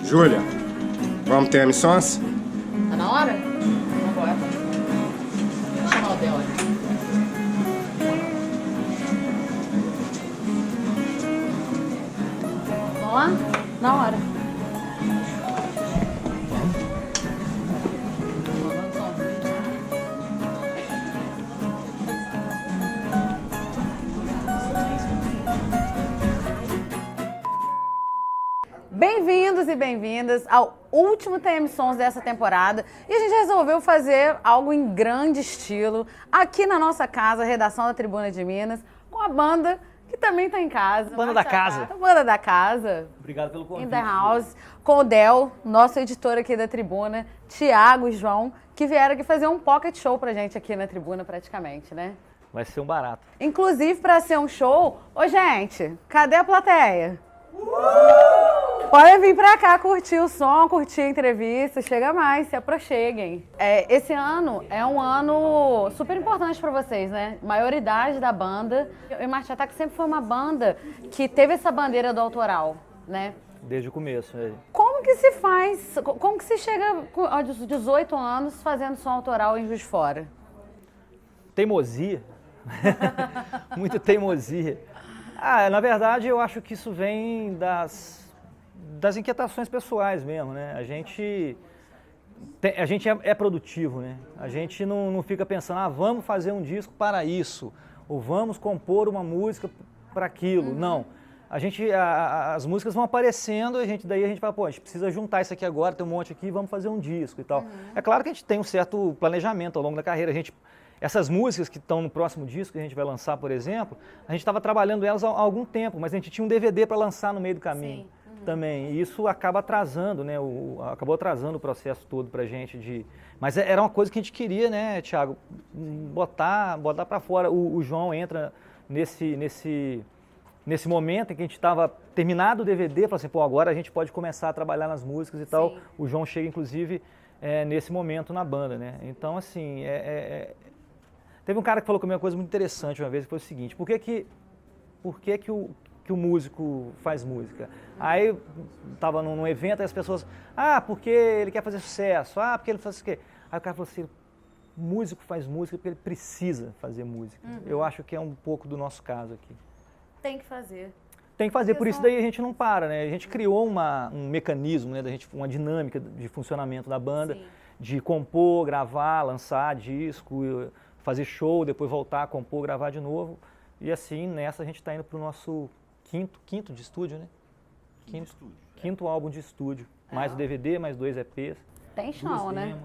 Júlia, vamos ter missões? Tá na hora? Vambora. Vou chamar o Del aqui. Vamos lá? Na hora. Bem-vindos e bem-vindas ao último TM Sons dessa temporada. E a gente resolveu fazer algo em grande estilo aqui na nossa casa, redação da Tribuna de Minas, com a banda que também tá em casa. Banda da casa. Banda da casa. Obrigado pelo convite. In the house. Com o Del, nosso editor aqui da Tribuna, Thiago e João, que vieram aqui fazer um pocket show pra gente aqui na Tribuna praticamente, né? Vai ser um barato. Inclusive, pra ser um show... Ô, gente, cadê a plateia? Podem vir pra cá curtir o som, curtir a entrevista, chega mais, se aproxeguem. Esse ano é um ano super importante pra vocês, né? Maioridade da banda. E Marte Ataque sempre foi uma banda que teve essa bandeira do autoral, né? Desde o começo. Como que se faz, como que se chega aos 18 anos fazendo som autoral em Juiz de Fora? Teimosia. Muita teimosia. Na verdade, eu acho que isso vem das inquietações pessoais mesmo, né? A gente é produtivo, né? A gente não fica pensando, vamos fazer um disco para isso, ou vamos compor uma música para aquilo. Não. As músicas vão aparecendo, daí a gente fala, a gente precisa juntar isso aqui agora, tem um monte aqui, vamos fazer um disco e tal. É claro que a gente tem um certo planejamento ao longo da carreira. Essas músicas que estão no próximo disco que a gente vai lançar, por exemplo, a gente estava trabalhando elas há algum tempo, mas a gente tinha um DVD para lançar no meio do caminho também. E isso acaba atrasando, né? Acabou atrasando o processo todo pra gente. Mas era uma coisa que a gente queria, né, Thiago? Botar para fora. O João entra nesse momento em que a gente estava terminado o DVD, falou assim, agora a gente pode começar a trabalhar nas músicas e tal. O João chega, inclusive, nesse momento na banda, né? Então, assim, teve um cara que falou comigo uma coisa muito interessante uma vez, que foi o seguinte, por que o músico faz música? Aí eu estava num evento e as pessoas, porque ele quer fazer sucesso, porque ele faz o quê? Aí o cara falou assim, músico faz música porque ele precisa fazer música. Eu acho que é um pouco do nosso caso aqui. Tem que fazer. Tem que fazer, por isso daí a gente não para, né? A gente criou um mecanismo, né, uma dinâmica de funcionamento da banda, de compor, gravar, lançar disco, fazer show, depois voltar a compor, gravar de novo. E assim, nessa a gente está indo para o nosso quinto de estúdio, né? Quinto álbum de estúdio. Mais o DVD, mais 2 EPs. Tem chão, né?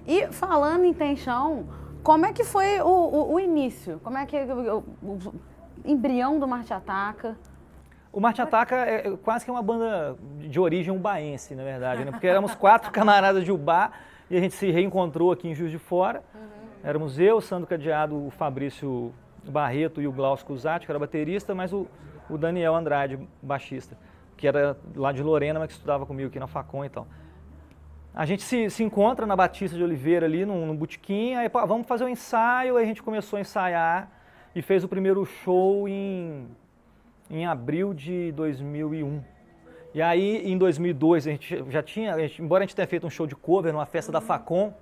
E falando em Tem Chão, como é que foi o início? Como é que o embrião do Marte Ataca? O Marte Ataca é quase que uma banda de origem ubaense, na verdade, né? Porque éramos 4 camaradas de Ubá e a gente se reencontrou aqui em Juiz de Fora. Éramos eu, o Sandro Cadeado, o Fabrício Barreto e o Glaucio Cusati, que era baterista, mas o Daniel Andrade, baixista, que era lá de Lorena, mas que estudava comigo aqui na Facom e tal. A gente se encontra na Batista de Oliveira ali, num botequim, aí vamos fazer um ensaio, aí a gente começou a ensaiar e fez o primeiro show em abril de 2001. E aí, em 2002, a gente já tinha, embora a gente tenha feito um show de cover numa festa da Facom,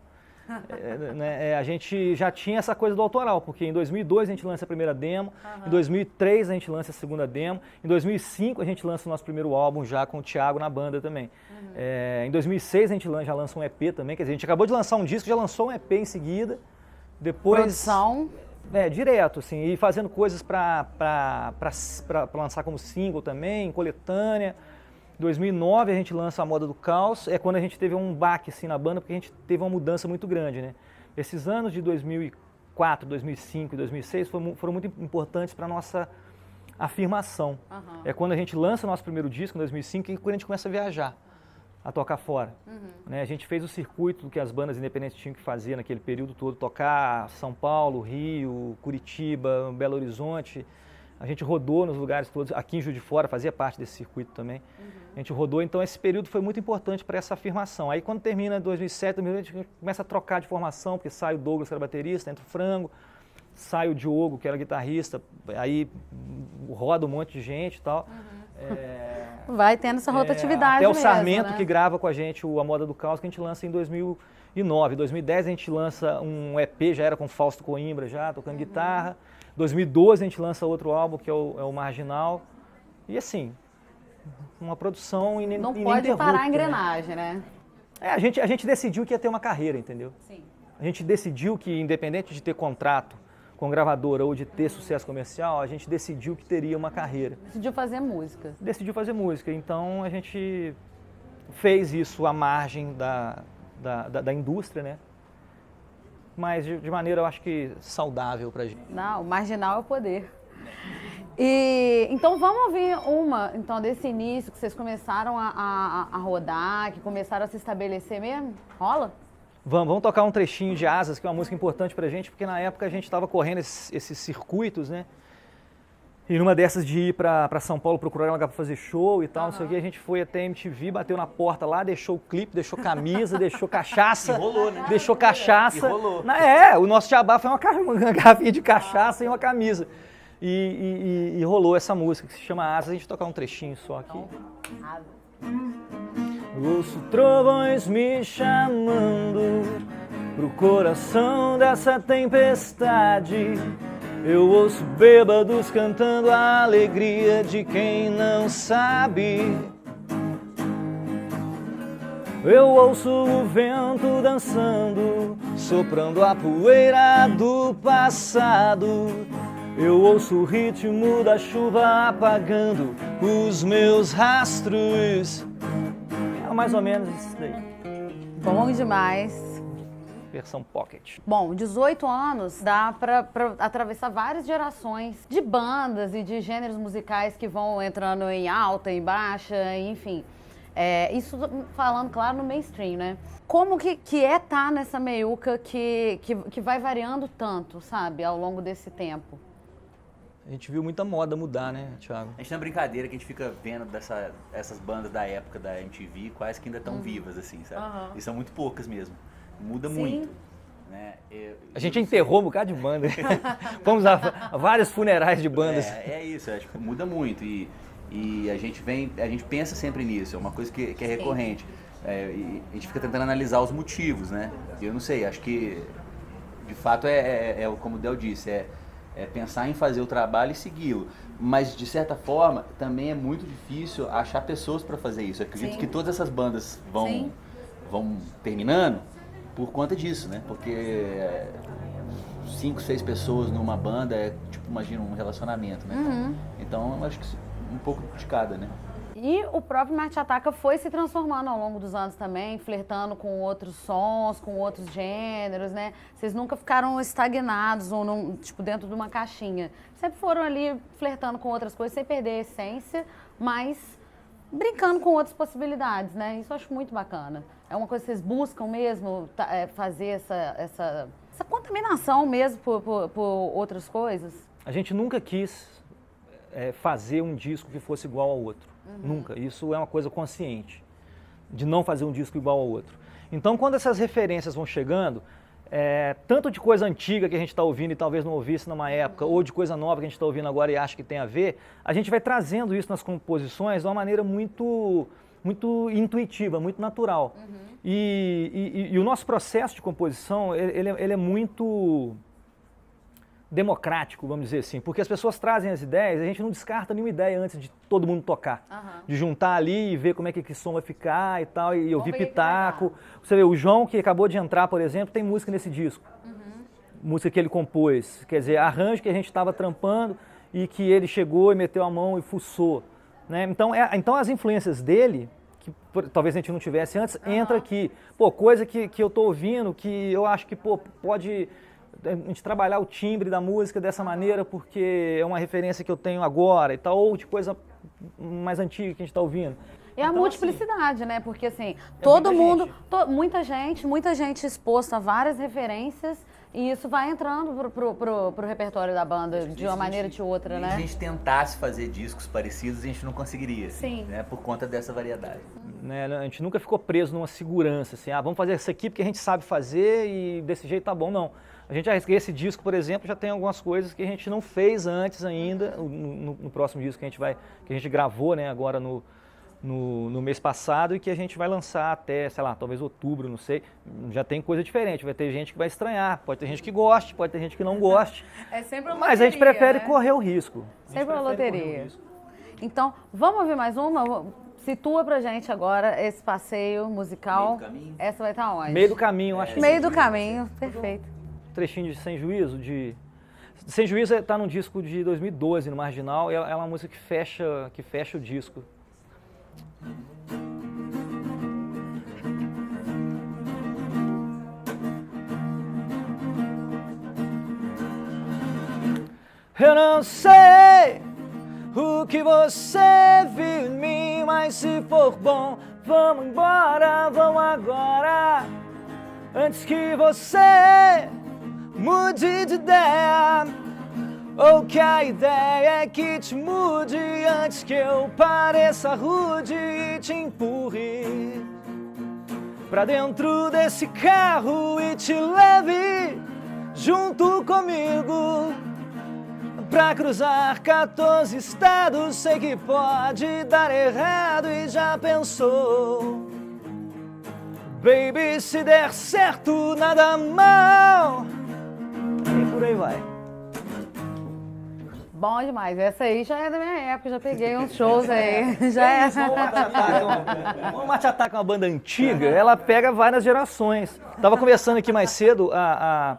a gente já tinha essa coisa do autoral, porque em 2002 a gente lança a primeira demo, em 2003 a gente lança a segunda demo, em 2005 a gente lança o nosso primeiro álbum já com o Thiago na banda também. Em 2006 a gente já lança um EP também, quer dizer, a gente acabou de lançar um disco, já lançou um EP em seguida, depois... Produção? Direto, assim, e fazendo coisas para lançar como single também, coletânea. Em 2009 a gente lança A Moda do Caos, é quando a gente teve um baque assim, na banda, porque a gente teve uma mudança muito grande, né? Esses anos de 2004, 2005 e 2006 foram muito importantes para a nossa afirmação. É quando a gente lança o nosso primeiro disco, em 2005, e quando a gente começa a viajar, a tocar fora. Né? A gente fez o circuito que as bandas independentes tinham que fazer naquele período todo, tocar São Paulo, Rio, Curitiba, Belo Horizonte. A gente rodou nos lugares todos, aqui em Juiz de Fora, fazia parte desse circuito também. A gente rodou, então esse período foi muito importante para essa afirmação. Aí quando termina 2007, 2008, a gente começa a trocar de formação, porque sai o Douglas, que era baterista, entra o Frango, sai o Diogo, que era guitarrista, aí roda um monte de gente e tal. vai tendo essa rotatividade até o mesmo, Sarmento, né? que grava com a gente o A Moda do Caos, que a gente lança em 2009. Em 2010 a gente lança um EP, já era com Fausto Coimbra, já tocando guitarra. 2012 a gente lança outro álbum, que é o Marginal. E assim, uma produção Não pode ininterrupta, parar a né? engrenagem, né? A gente decidiu que ia ter uma carreira, entendeu? Sim. A gente decidiu que, independente de ter contrato com gravadora ou de ter sucesso comercial, a gente decidiu que teria uma carreira. Decidiu fazer música. Decidiu fazer música, então a gente fez isso à margem da indústria, né? Mas de maneira, eu acho que saudável pra gente. Não, o marginal é o poder. E então vamos ouvir uma, então, desse início que vocês começaram a rodar, que começaram a se estabelecer mesmo? Rola? Vamos tocar um trechinho de Asas, que é uma música importante pra gente, porque na época a gente estava correndo esses circuitos, né? E numa dessas de ir pra São Paulo procurar um lugar pra fazer show e tal, não sei o que, a gente foi até a MTV, bateu na porta lá, deixou o clipe, deixou camisa, deixou cachaça. E rolou, né? Deixou cachaça. E rolou. O nosso jabá foi uma garrafinha de cachaça e uma camisa. E rolou essa música que se chama Asas, a gente tocar um trechinho só aqui. Ouço trovões me chamando pro coração dessa tempestade. Eu ouço bêbados cantando a alegria de quem não sabe. Eu ouço o vento dançando, soprando a poeira do passado. Eu ouço o ritmo da chuva apagando os meus rastros. É mais ou menos isso daí. Bom demais. Versão pocket. Bom, 18 anos dá pra atravessar várias gerações de bandas e de gêneros musicais que vão entrando em alta, em baixa, enfim. Isso falando, claro, no mainstream, né? Como que é estar nessa meiuca que vai variando tanto, sabe, ao longo desse tempo? A gente viu muita moda mudar, né, Thiago? A gente tem uma brincadeira que a gente fica vendo essas bandas da época da MTV, quais que ainda estão vivas, assim, sabe? E são muito poucas mesmo. Muda muito. Né? A gente enterrou um bocado de banda. Fomos a vários funerais de bandas. É isso, tipo, muda muito. E a gente pensa sempre nisso, é uma coisa que é recorrente. E a gente fica tentando analisar os motivos, né? Eu não sei, acho que de fato como o Del disse, é pensar em fazer o trabalho e segui-lo. Mas, de certa forma, também é muito difícil achar pessoas para fazer isso. Eu acredito que todas essas bandas vão terminando por conta disso, né? Porque 5, 6 pessoas numa banda é, tipo, imagina um relacionamento, né? Então, eu acho que um pouco de cada, né? E o próprio Marte Ataca foi se transformando ao longo dos anos também, flertando com outros sons, com outros gêneros, né? Vocês nunca ficaram estagnados ou tipo, dentro de uma caixinha. Sempre foram ali flertando com outras coisas, sem perder a essência, mas brincando com outras possibilidades, né? Isso eu acho muito bacana. É uma coisa que vocês buscam mesmo, fazer essa contaminação mesmo por outras coisas? A gente nunca quis fazer um disco que fosse igual ao outro. Nunca. Isso é uma coisa consciente, de não fazer um disco igual ao outro. Então, quando essas referências vão chegando, tanto de coisa antiga que a gente está ouvindo e talvez não ouvisse numa época, ou de coisa nova que a gente está ouvindo agora e acha que tem a ver, a gente vai trazendo isso nas composições de uma maneira muito intuitiva, muito natural. E o nosso processo de composição, ele é muito democrático, vamos dizer assim, porque as pessoas trazem as ideias, a gente não descarta nenhuma ideia antes de todo mundo tocar. De juntar ali e ver como é que som vai ficar e tal, e ouvir pitaco. Você vê, o João, que acabou de entrar, por exemplo, tem música nesse disco. Música que ele compôs, quer dizer, arranjo que a gente estava trampando e que ele chegou e meteu a mão e fuçou. Né? Então as influências dele, que talvez a gente não tivesse antes, entra aqui. Pô, coisa que eu tô ouvindo, que eu acho que pode a gente trabalhar o timbre da música dessa maneira porque é uma referência que eu tenho agora e tal, ou de coisa mais antiga que a gente está ouvindo. É a multiplicidade, né? Porque assim, todo mundo, muita gente exposta a várias referências e isso vai entrando pro repertório da banda de uma maneira ou de outra, né? Se a gente tentasse fazer discos parecidos, a gente não conseguiria, Sim. Né? Por conta dessa variedade. Né? A gente nunca ficou preso numa segurança, assim, vamos fazer isso aqui porque a gente sabe fazer e desse jeito tá bom, não. A gente esse disco, por exemplo, já tem algumas coisas que a gente não fez antes ainda, no próximo disco que a gente gravou, né, agora no no mês passado e que a gente vai lançar até, sei lá, talvez outubro, não sei. Já tem coisa diferente, vai ter gente que vai estranhar, pode ter gente que goste, pode ter gente que não goste. É sempre uma Mas a gente loteria, prefere né? correr o risco. Sempre uma prefere correr o loteria. risco. Então, vamos ouvir mais uma? Situa pra gente agora esse passeio musical. Meio do caminho? Essa vai estar onde? Meio do caminho, acho que Meio do caminho, perfeito. trechinho de Sem Juízo, Sem Juízo está num disco de 2012, no Marginal, e ela é uma música que fecha o disco. Eu não sei o que você viu em mim, mas se for bom, vamos embora, vamos agora. Antes que você mude de ideia, ou que a ideia é que te mude, antes que eu pareça rude e te empurre pra dentro desse carro e te leve junto comigo pra cruzar 14 estados. Sei que pode dar errado e já pensou, baby, se der certo, nada mal. E por aí vai. Bom demais. Essa aí já é da minha época, já peguei uns shows aí. Já é. O Marte Ataca é uma banda antiga, ela pega várias gerações. Tava conversando aqui mais cedo, a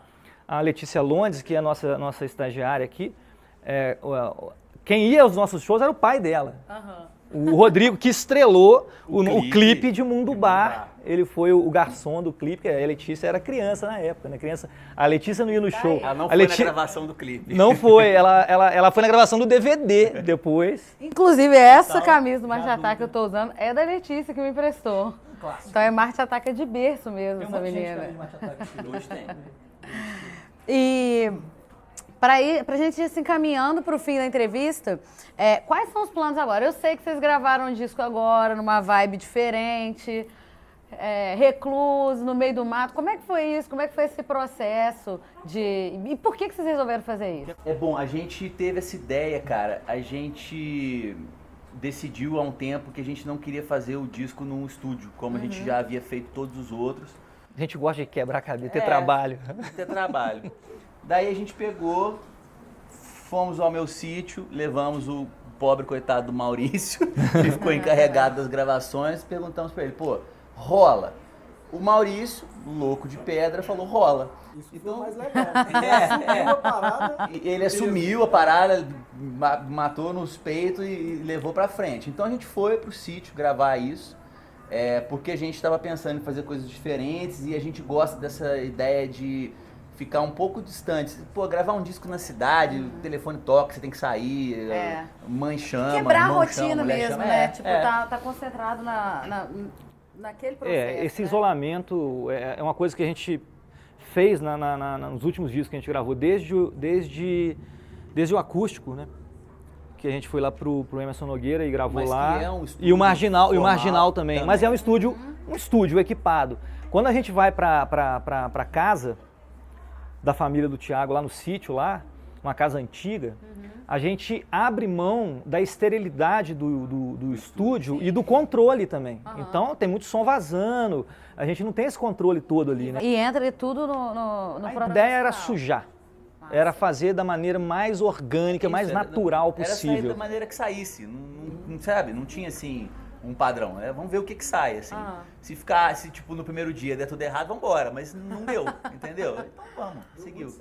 Letícia Londes, que é a nossa estagiária aqui, quem ia aos nossos shows era o pai dela. O Rodrigo, que estrelou o clipe de Mundo Bar. Ele foi o garçom do clipe, a Letícia era criança na época, né? A Letícia não ia no show. Ela não foi na gravação do clipe. Não foi, ela foi na gravação do DVD depois. Inclusive, essa camisa do Marte Ataca que eu tô usando é da Letícia que me emprestou. Então é Marte Ataca de berço mesmo, essa menina. Hoje tem. E pra gente ir se encaminhando pro fim da entrevista, quais são os planos agora? Eu sei que vocês gravaram um disco agora, numa vibe diferente, recluso, no meio do mato. Como é que foi isso? Como é que foi esse processo E por que vocês resolveram fazer isso? É bom, a gente teve essa ideia, cara. A gente decidiu há um tempo que a gente não queria fazer o disco num estúdio, como a gente já havia feito todos os outros. A gente gosta de quebrar a cabeça, ter trabalho. Ter trabalho. Daí a gente pegou, fomos ao meu sítio, levamos o pobre coitado do Maurício, que ficou encarregado das gravações, perguntamos pra ele, pô, rola? O Maurício, louco de pedra, falou, rola. Isso então, foi mais legal. Parada, ele assumiu a parada, matou nos peitos e levou pra frente. Então a gente foi pro sítio gravar isso, porque a gente estava pensando em fazer coisas diferentes e a gente gosta dessa ideia de ficar um pouco distante. Pô, gravar um disco na cidade, o telefone toca, você tem que sair, mãe chama, quebrar a irmão rotina chama, mulher mesmo, chama. né? Tipo, tá concentrado naquele processo. Esse né? isolamento é uma coisa que a gente fez nos últimos discos que a gente gravou, desde o acústico, né? Que a gente foi lá pro Emerson Nogueira e gravou Mas lá. que é um E o Marginal, formal também. Mas é um estúdio equipado. Quando a gente vai pra casa da família do Thiago, lá no sítio, uma casa antiga, a gente abre mão da esterilidade do estúdio e do controle também. Então tem muito som vazando, a gente não tem esse controle todo ali, né? E entra tudo no A processo ideia era final. sujar. Era fazer da maneira mais orgânica, mais natural Era sair possível. da maneira que saísse, não sabe, não tinha assim um padrão, vamos ver o que sai, assim. Se tipo no primeiro dia der tudo errado, vamos embora, mas não deu, entendeu? Então vamos, seguiu.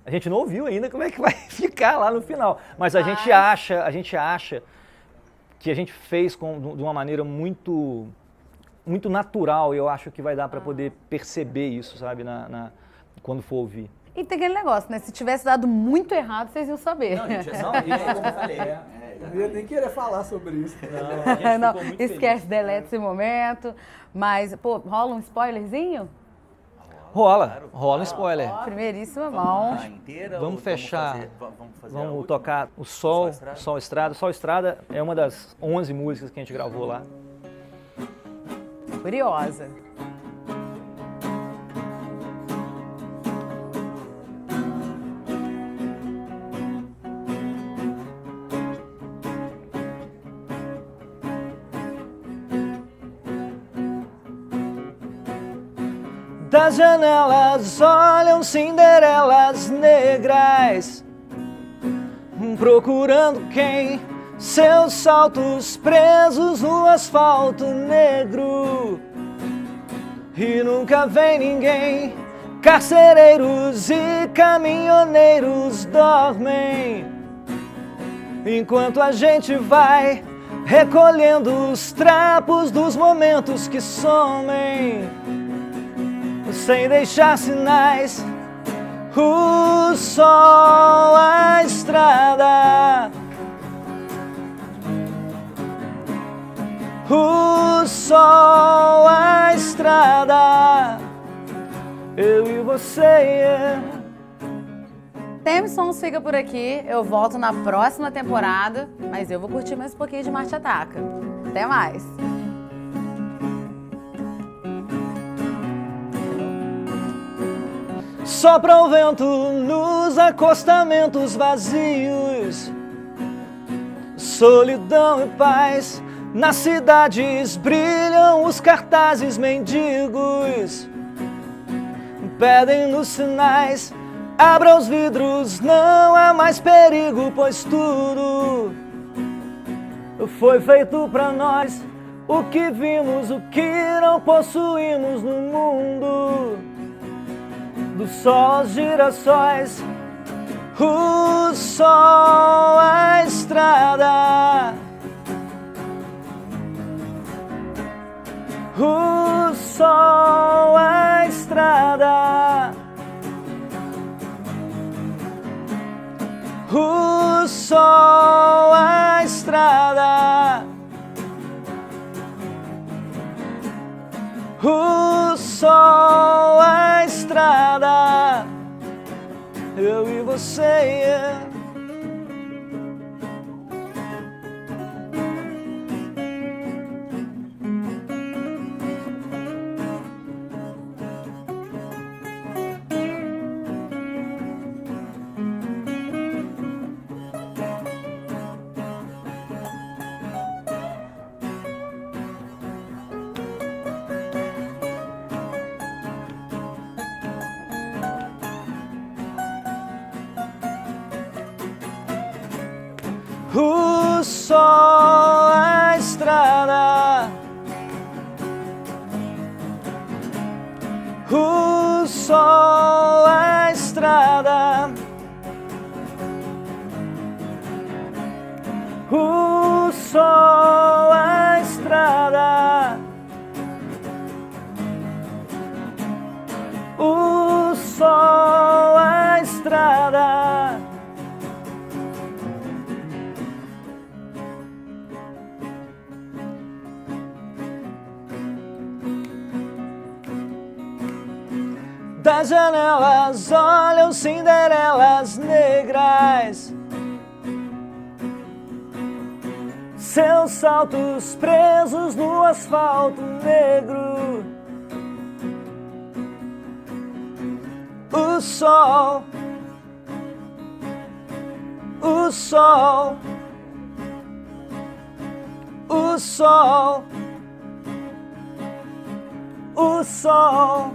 A gente não ouviu ainda como é que vai ficar lá no final, mas a gente acha que a gente fez de uma maneira muito natural e eu acho que vai dar para poder perceber isso, sabe, quando for ouvir. E tem aquele negócio, né? Se tivesse dado muito errado, vocês iam saber. Não, gente, isso é como eu falei. não ia nem querer falar sobre isso. Não, esquece, deleta esse momento. Mas, pô, rola um spoilerzinho? Rola um spoiler. Primeiríssima mão. Inteira, Vamos fechar. Vamos fazer a Vamos última? tocar o Sol Estrada? Sol Estrada é uma das 11 músicas que a gente gravou lá. Curiosa. Das janelas olham cinderelas negras, procurando quem? Seus saltos presos no asfalto negro. E nunca vem ninguém. Carcereiros e caminhoneiros dormem, enquanto a gente vai recolhendo os trapos dos momentos que somem, sem deixar sinais. O sol, a estrada, o sol, a estrada, eu e você. Thames Sons fica por aqui, eu volto na próxima temporada, mas eu vou curtir mais um pouquinho de Marte Ataca. Até mais! Sopra o vento nos acostamentos vazios, solidão e paz. Nas cidades brilham os cartazes mendigos, pedem nos sinais. Abra os vidros, não há mais perigo, pois tudo foi feito pra nós. O que vimos, o que não possuímos no mundo, do sol aos girassóis, o sol, a estrada, o sol, a estrada, o sol, a estrada, o sol, a estrada, eu e você. O sol, a estrada, o sol, a estrada, o sol, a estrada, o sol, a estrada. Das janelas olham cinderelas negras, seus saltos presos no asfalto negro. O sol, o sol, o sol, o sol.